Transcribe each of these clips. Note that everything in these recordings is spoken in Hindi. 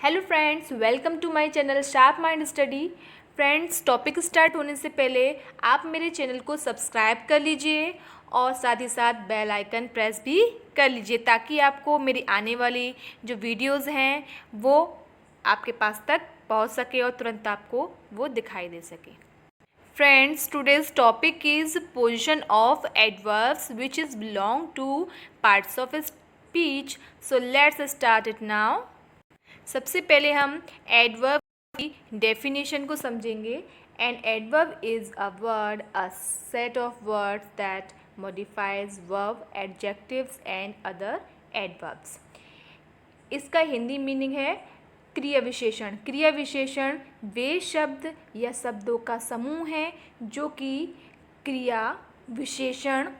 Hello friends, welcome to my channel sharp mind study. Friends, topic start होने से पहले आप मेरे चैनल को सब्सक्राइब कर लीजिए और साथ ही साथ बेल आइकन प्रेस भी कर लीजिए ताकि आपको मेरी आने वाली जो वीडियोस हैं वो आपके पास तक पहुंच सके और तुरंत आपको वो दिखाई दे सके। Friends, today's topic is position of adverbs which is belong to parts of speech. So let's start it now. सबसे पहले हम एडवर्ब की डेफिनेशन को समझेंगे। An adverb is a word, a set of words that modifies verb, adjectives and other adverbs. इसका हिंदी मीनिंग है क्रिया विशेषण। क्रिया विशेषण वे शब्द या शब्दों का समूह है जो कि क्रिया विशेषण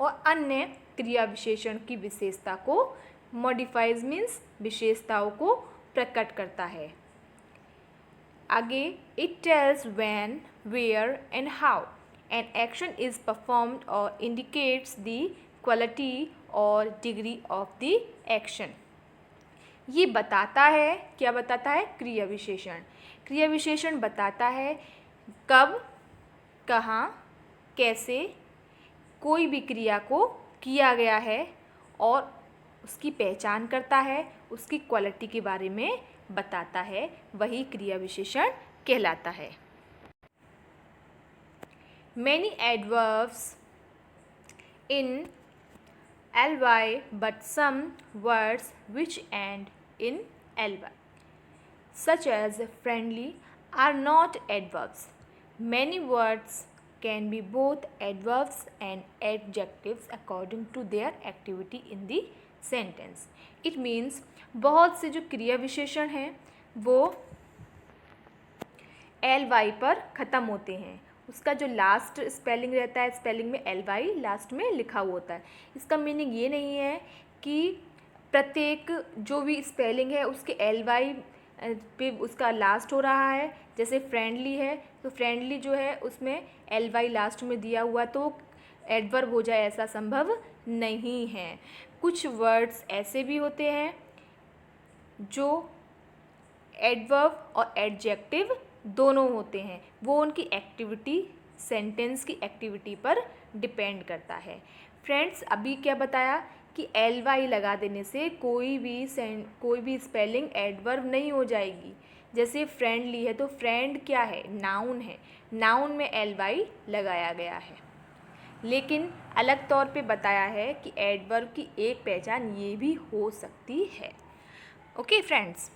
और अन्य क्रिया विशेषण की विशेषता को मॉडिफाइज मीन्स विशेषताओं को प्रकट करता है। आगे, it tells when, where and how an action is performed और इंडिकेट्स द क्वालिटी और डिग्री ऑफ द एक्शन। ये बताता है, क्या बताता है? क्रिया विशेषण। क्रिया विशेषण बताता है कब, कहाँ, कैसे कोई भी क्रिया को किया गया है और उसकी पहचान करता है, उसकी क्वालिटी के बारे में बताता है, वही क्रिया विशेषण कहलाता है। Many adverbs in ly but some words which end in ly such as friendly are not adverbs. Many words can be both adverbs and adjectives according to their activity in the sentence. It means बहुत से जो क्रिया विशेषण हैं वो ly पर ख़त्म होते हैं। उसका जो लास्ट स्पेलिंग रहता है, स्पेलिंग में ly लास्ट में लिखा हुआ होता है। इसका मीनिंग ये नहीं है कि प्रत्येक जो भी स्पेलिंग है उसके ly पे उसका लास्ट हो रहा है। जैसे फ्रेंडली है तो फ्रेंडली जो है उसमें ly लास्ट में दिया हुआ तो एडवर्ब हो जाए, ऐसा संभव नहीं है। कुछ वर्ड्स ऐसे भी होते हैं जो एडवर्ब और एडजेक्टिव दोनों होते हैं, वो उनकी एक्टिविटी, सेंटेंस की एक्टिविटी पर डिपेंड करता है। फ्रेंड्स, अभी क्या बताया कि ly लगा देने से कोई भी स्पेलिंग एडवर्ब नहीं हो जाएगी। जैसे फ्रेंडली है तो फ्रेंड क्या है? नाउन है, नाउन में ly लगाया गया है। लेकिन अलग तौर पे बताया है कि एडवर्ब की एक पहचान ये भी हो सकती है। Okay friends,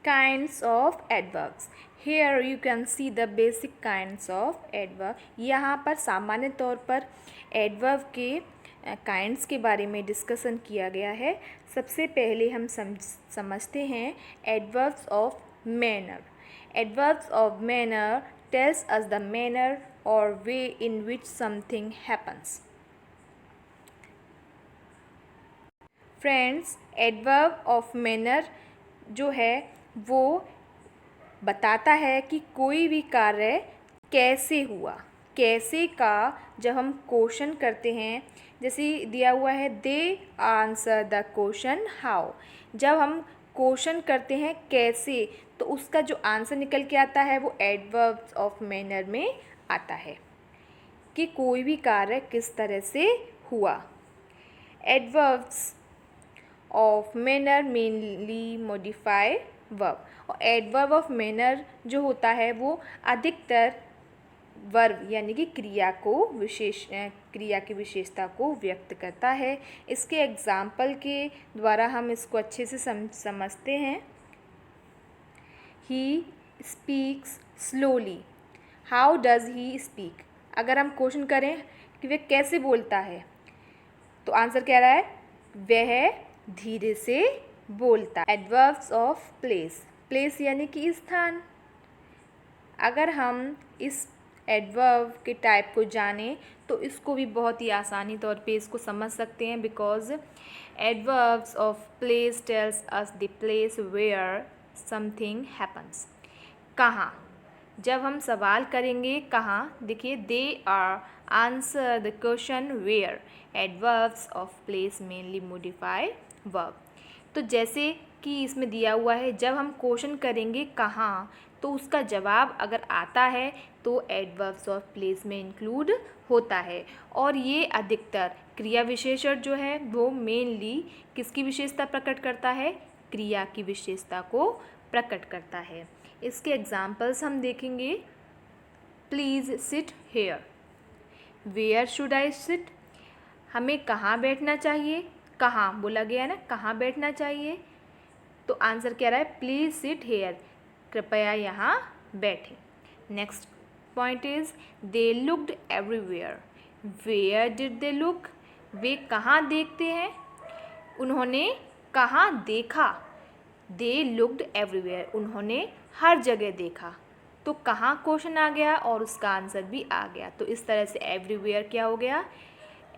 kinds of adverbs. Here you can see the basic kinds of adverb. यहाँ पर सामान्य तौर पर एडवर्ब के काइंड्स के बारे में डिस्कशन किया गया है। सबसे पहले हम समझते हैं adverbs of manner. Adverbs of manner tells us the manner or way in which something happens. Friends, adverb of manner जो है वो बताता है कि कोई भी कार्य कैसे हुआ। कैसे का जब हम क्वेश्चन करते हैं, जैसे दिया हुआ है दे आंसर द क्वेश्चन हाउ। जब हम क्वेश्चन करते हैं कैसे, तो उसका जो आंसर निकल के आता है वो एडवर्ब्स ऑफ मैनर में आता है कि कोई भी कार्य किस तरह से हुआ। Adverbs of manner mainly modify verb. और एडवर्ब ऑफ मैनर जो होता है वो अधिकतर वर्ब यानी कि क्रिया की विशेषता को व्यक्त करता है। इसके एग्जाम्पल के द्वारा हम इसको अच्छे से समझते हैं। He speaks slowly. How does he speak? अगर हम क्वेश्चन करें कि वह कैसे बोलता है, तो आंसर क्या रहा है? वह धीरे से बोलता। Adverbs of place. प्लेस यानी कि स्थान। अगर हम इस एडवर्ब के टाइप को जानें तो इसको भी बहुत ही आसानी तौर पे इसको समझ सकते हैं, because adverbs of place tells us the place where something happens. कहाँ? जब हम सवाल करेंगे कहाँ, देखिए they are answer the question where. Adverbs of place mainly modify verb. तो जैसे कि इसमें दिया हुआ है, जब हम क्वेश्चन करेंगे कहाँ, तो उसका जवाब अगर आता है तो एडवर्ब्स ऑफ प्लेस में इंक्लूड होता है। और ये अधिकतर क्रिया विशेषण जो है वो मेनली किसकी विशेषता प्रकट करता है, क्रिया की विशेषता को प्रकट करता है। इसके एग्जाम्पल्स हम देखेंगे। Please sit here, where should I sit, हमें कहाँ बैठना चाहिए, कहाँ बोला गया है ना, कहाँ बैठना चाहिए, तो आंसर क्या रहा है, प्लीज़ सिट हेयर, कृपया यहाँ बैठें। Next point is they looked everywhere, where did they look, वे कहाँ देखते हैं, उन्होंने कहाँ देखा, दे लुक्ड एवरीवेयर, उन्होंने हर जगह देखा। तो कहाँ क्वेश्चन आ गया और उसका आंसर भी आ गया। तो इस तरह से एवरीवेयर क्या हो गया,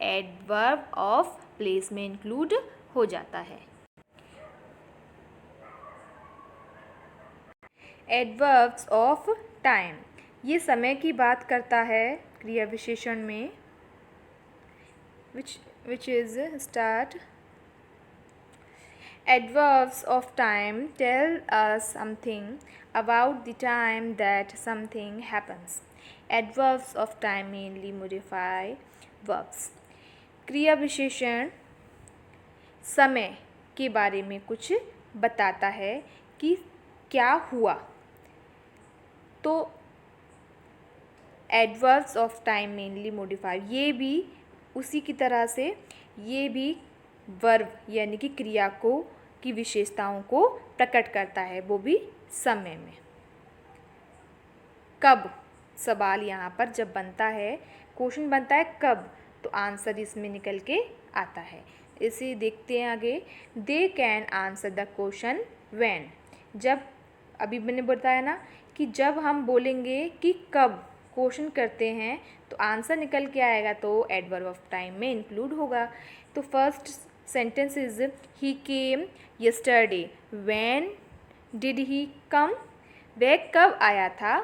एडवर्ब ऑफ प्लेस में इंक्लूड हो जाता है। एडवर्ब्स ऑफ टाइम, ये समय की बात करता है क्रिया विशेषण में, which is start. Adverbs of time tell us something about the time that something happens. Adverbs of time mainly modify verbs. क्रिया विशेषण समय के बारे में कुछ बताता है कि क्या हुआ, तो adverbs of time mainly modify, ये भी उसी की तरह से ये भी वर्ब यानी कि क्रिया को की विशेषताओं को प्रकट करता है, वो भी समय में। कब सवाल यहाँ पर जब बनता है, क्वेश्चन बनता है कब, तो आंसर इसमें निकल के आता है। इसे देखते हैं आगे। They can answer the question when, जब अभी मैंने बताया ना कि जब हम बोलेंगे कि कब क्वेश्चन करते हैं तो आंसर निकल के आएगा, तो एडवर्ब ऑफ टाइम में इंक्लूड होगा। तो first sentence is he came yesterday, when did he come, वह कब आया था,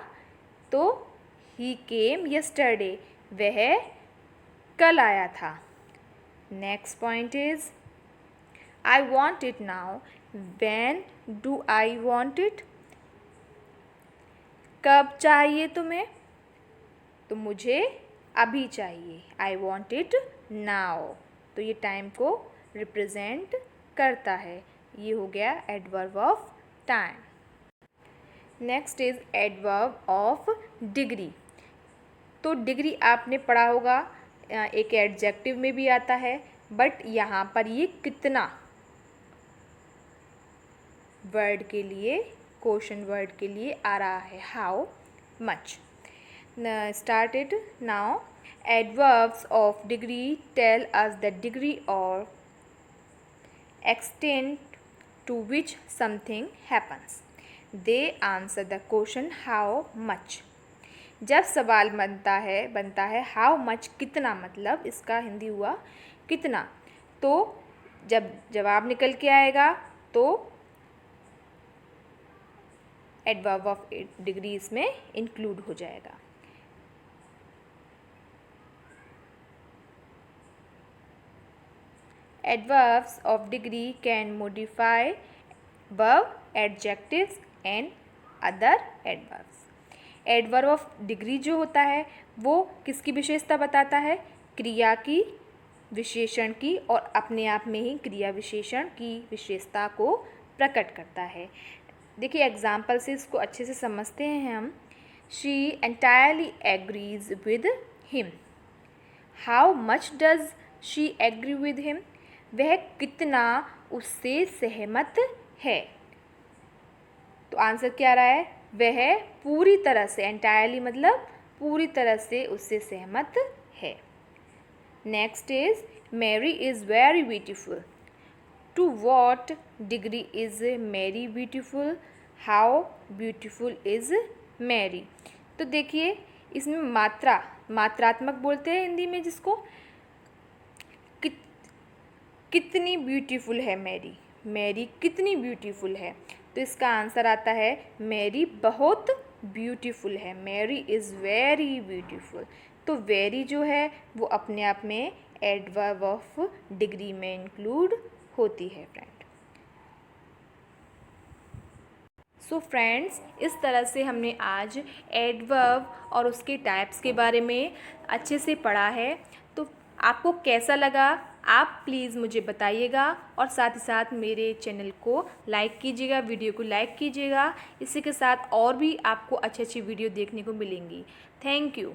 तो ही केम यस्टरडे, वह कल आया था। Next point is I want it now, when do I want it, कब चाहिए तुम्हें, तो मुझे अभी चाहिए, आई वॉन्ट इट नाउ, तो ये टाइम को रिप्रेजेंट करता है। ये हो गया adverb of time. Next is adverb of degree. तो डिग्री आपने पढ़ा होगा, एक एडजेक्टिव में भी आता है, बट यहाँ पर ये कितना वर्ड के लिए, क्वेश्चन वर्ड के लिए आ रहा है, how much. Start it now. Adverbs of degree tell us the degree or extent to which something happens. They answer the question how much. जब सवाल बनता है how much, कितना, मतलब इसका हिंदी हुआ कितना, तो जब जवाब निकल के आएगा तो एडवर्ब ऑफ डिग्री इसमें इंक्लूड हो जाएगा। Adverbs of degree can modify verb, adjectives and other adverbs. Adverb of degree जो होता है वो किसकी विशेषता बताता है, क्रिया की विशेषण की, और अपने आप में ही क्रिया विशेषण की विशेषता को प्रकट करता है। देखिए एग्जाम्पल से इसको अच्छे से समझते हैं हम। She entirely agrees with him. How much does she agree with him? वह कितना उससे सहमत है, तो आंसर क्या आ रहा है, वह पूरी तरह से, एंटायरली मतलब पूरी तरह से उससे सहमत है। Next is Mary is very beautiful. To what degree is Mary beautiful, how beautiful is Mary. तो देखिए इसमें मात्रात्मक बोलते हैं हिंदी में जिसको, कितनी ब्यूटीफुल है मैरी, मैरी कितनी ब्यूटीफुल है, तो इसका आंसर आता है मैरी बहुत ब्यूटीफुल है, मैरी इज़ वेरी ब्यूटीफुल। तो वेरी जो है वो अपने आप में एडवर्ब ऑफ डिग्री में इंक्लूड होती है फ्रेंड। सो फ्रेंड्स, इस तरह से हमने आज एडवर्ब और उसके टाइप्स के बारे में अच्छे से पढ़ा है। तो आपको कैसा लगा आप प्लीज़ मुझे बताइएगा, और साथ ही साथ मेरे चैनल को लाइक कीजिएगा, वीडियो को लाइक कीजिएगा। इसी के साथ और भी आपको अच्छी अच्छी वीडियो देखने को मिलेंगी। Thank you.